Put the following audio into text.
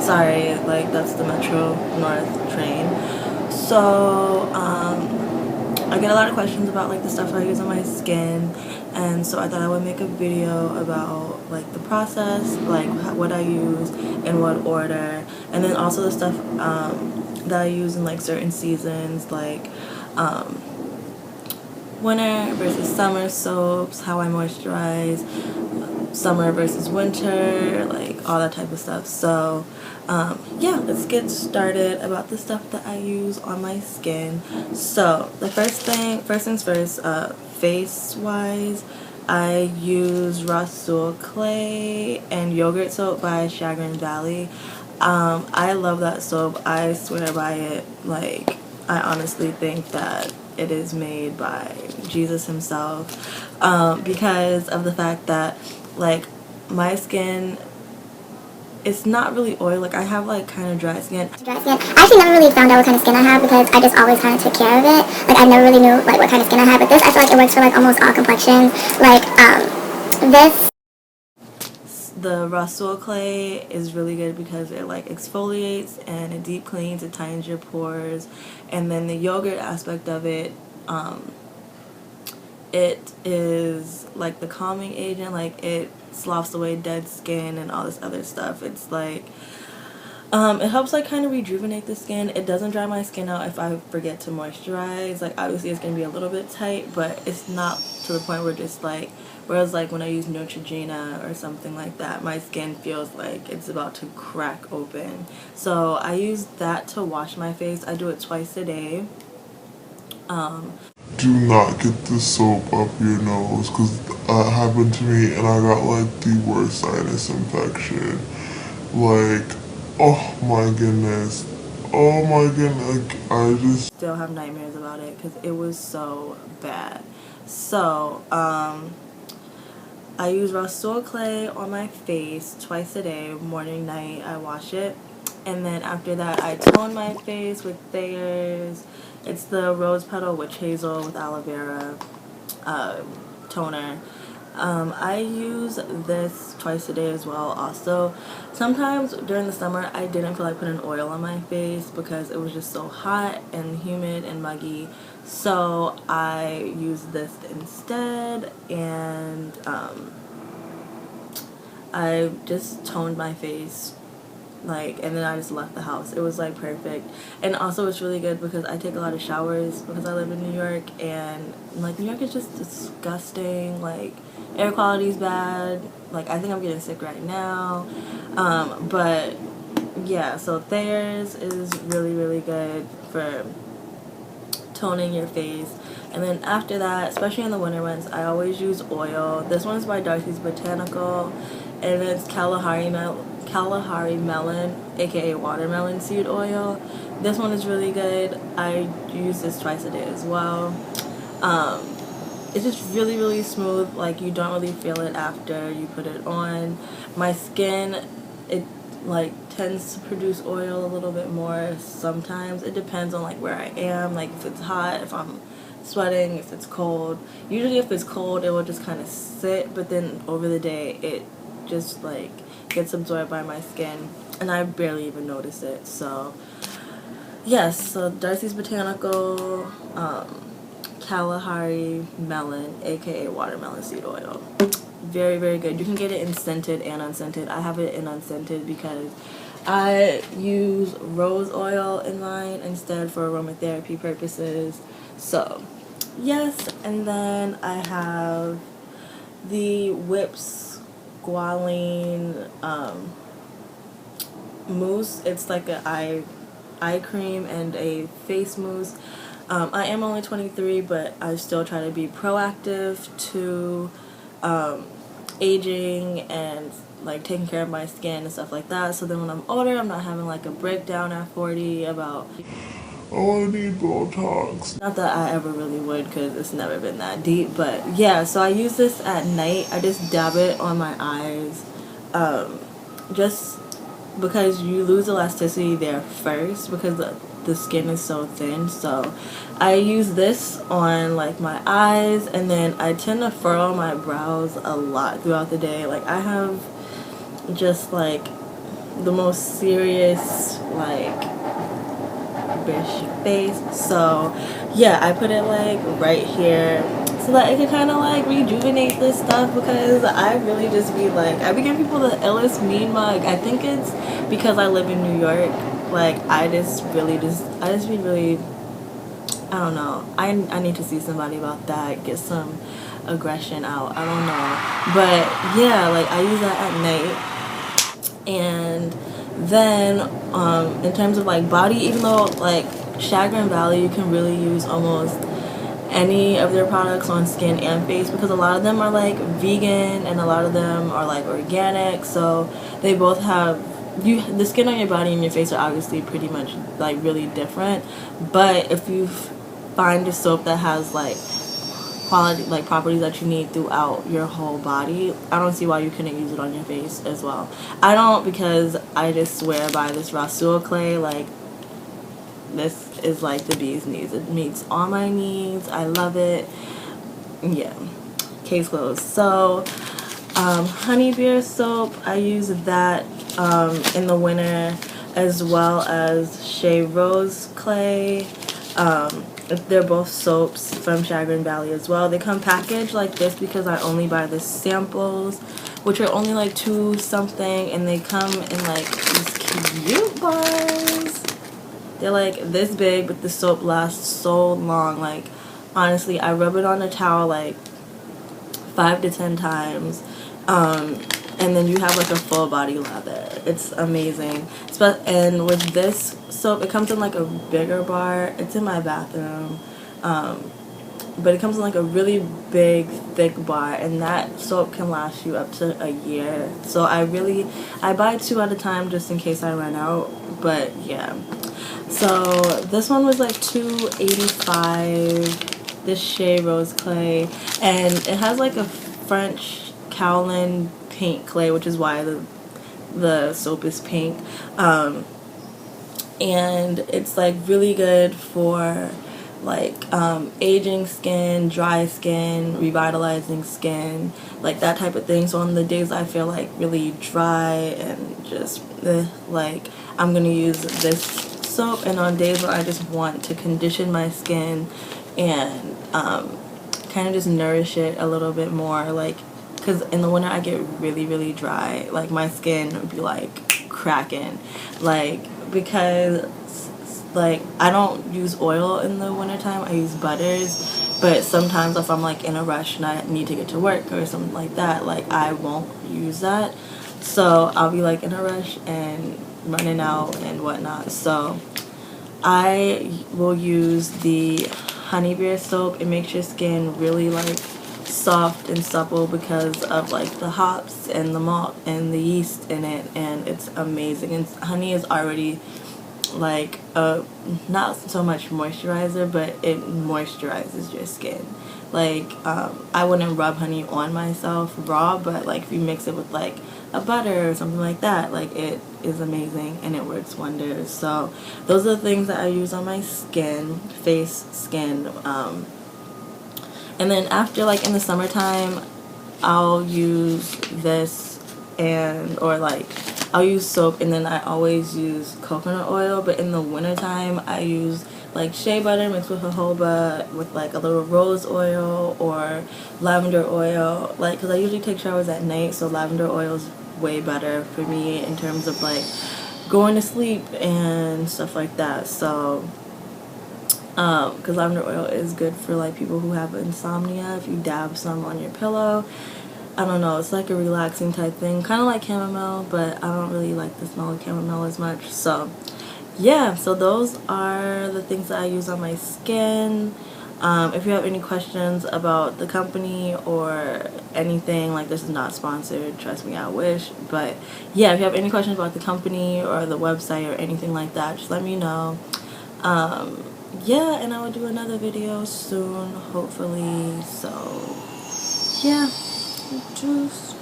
Sorry, like that's the Metro North train. So I get a lot of questions about like the stuff I use on my skin, and so I thought I would make a video about like the process, like what I use in what order, and then also the stuff that I use in like certain seasons, like winter versus summer soaps, how I moisturize, summer versus winter, like all that type of stuff. So yeah, let's get started about the stuff that I use on my skin. So the first things first, face wise, I use Rasul Clay and Yogurt Soap by Chagrin Valley. I love that soap. I swear by it. Like, I honestly think that it is made by Jesus himself, because of the fact that like my skin, it's not really oily. Like I have like kind of dry skin. I actually never really found out what kind of skin I had because I just always kind of took care of it. Like I never really knew like what kind of skin I had, but this I feel like it works for like almost all complexions. Like this. The Rasul Clay is really good because it like exfoliates and it deep cleans, it tightens your pores, and then the yogurt aspect of it, it is like the calming agent, like it sloughs away dead skin and all this other stuff. It's like it helps like kind of rejuvenate the skin. It doesn't dry my skin out if I forget to moisturize. Like obviously it's gonna be a little bit tight, but it's not to the point where just like, whereas like when I use Neutrogena or something like that, my skin feels like it's about to crack open. So I use that to wash my face. I do it twice a day. Do not get the soap up your nose because that happened to me and I got like the worst sinus infection. Like, oh my goodness. Oh my goodness. Like, I just Still have nightmares about it because it was so bad. So I use Rasul Clay on my face twice a day, morning, night. I wash it, and then after that I tone my face with Thayer's. It's the Rose Petal Witch Hazel with aloe vera toner. I use this twice a day as well. Also, sometimes during the summer I didn't feel like putting oil on my face because it was just so hot and humid and muggy. So I use this instead, and I just toned my face, like, and then I just left the house. It was like perfect. And also it's really good because I take a lot of showers because I live in New York, and like New York is just disgusting. Like air quality is bad. Like I think I'm getting sick right now. But yeah, so Thayer's is really good for toning your face. And then after that, especially in the winter months, I always use oil. This one's by Darcy's Botanical, and it's Kalahari Melon, aka watermelon seed oil. This one is really good. I use this twice a day as well. It's just really smooth. Like you don't really feel it after you put it on. My skin, it like tends to produce oil a little bit more sometimes. It depends on like where I am, like if it's hot, if I'm sweating, if it's cold. Usually if it's cold it will just kind of sit, but then over the day it just like gets absorbed by my skin and I barely even notice it. So yes, so Darcy's Botanical Kalahari Melon, aka watermelon seed oil. Very good. You can get it in scented and unscented. I have it in unscented because I use rose oil in mine instead for aromatherapy purposes. So yes, and then I have the Whips Gualine mousse. It's like a eye cream and a face mousse. I am only 23, but I still try to be proactive to aging and like taking care of my skin and stuff like that, so then when I'm older I'm not having like a breakdown at 40 about oh, I need Botox. not that I ever really would because it's never been that deep. But yeah, so I use this at night. I just dab it on my eyes, just because you lose elasticity there first because the skin is so thin. So I use this on like my eyes, and then I tend to furrow my brows a lot throughout the day. Like I have just like the most serious, like, bitch face. So yeah, I put it like right here so that it can kind of like rejuvenate this stuff, because I really just be like, I be giving people the illest mean mug. I think it's because I live in New York. Like, I just be really, I don't know. I need to see somebody about that. Get some aggression out. I don't know. But yeah, like, I use that at night. And then in terms of like body, even though like Chagrin Valley, you can really use almost any of their products on skin and face, because a lot of them are like vegan and a lot of them are like organic, so they both have the skin on your body and your face are obviously pretty much like really different. But if you find a soap that has like quality, like properties that you need throughout your whole body, I don't see why you couldn't use it on your face as well. I don't, because I just swear by this Rasul clay. Like, this is like the bee's knees. It meets all my needs. I love it. Yeah, case closed. So honey beer soap, I use that in the winter, as well as Shea Rose clay. They're both soaps from Chagrin Valley as well. They come packaged like this because I only buy the samples, which are only like $2 something, and they come in like these cute bars. They're like this big, but the soap lasts so long. Like, honestly, I rub it on a towel like 5 to 10 times, and then you have like a full body lather. It's amazing. And with this soap, it comes in like a bigger bar. It's in my bathroom, but it comes in like a really big, thick bar, and that soap can last you up to a year. So I buy 2 at a time just in case I run out. But yeah, so this one was like $2.85. This Shea Rose clay, and it has like a French kaolin pink clay, which is why the soap is pink. And it's like really good for like aging skin, dry skin, revitalizing skin, like that type of thing. So on the days I feel like really dry and just like, I'm gonna use this soap. And on days where I just want to condition my skin and kind of just nourish it a little bit more, like, because in the winter I get really, really dry. Like, my skin would be like cracking, like, because like I don't use oil in the wintertime. I use butters. But sometimes if I'm like in a rush and I need to get to work or something like that, like, I won't use that. So I'll be like in a rush and running out and whatnot. So I will use the honey beer soap. It makes your skin really like soft and supple because of like the hops and the malt and the yeast in it, and it's amazing. And honey is already like not so much moisturizer, but it moisturizes your skin. Like, I wouldn't rub honey on myself raw, but like if you mix it with like a butter or something like that, like, it is amazing and it works wonders. So those are the things that I use on my skin, skin. And then after, like, in the summertime, I'll use this or like I'll use soap, and then I always use coconut oil. But in the wintertime, I use like shea butter mixed with jojoba with like a little rose oil or lavender oil, like, because I usually take showers at night, so lavender oil is way better for me in terms of like going to sleep and stuff like that. So because lavender oil is good for like people who have insomnia. If you dab some on your pillow, I don't know, it's like a relaxing type thing, kind of like chamomile, but I don't really like the smell of chamomile as much. So yeah, so those are the things that I use on my skin. If you have any questions about the company or anything, like, this is not sponsored, trust me, I wish. But yeah, if you have any questions about the company or the website or anything like that, just let me know. Yeah, and I will do another video soon, hopefully. So yeah, just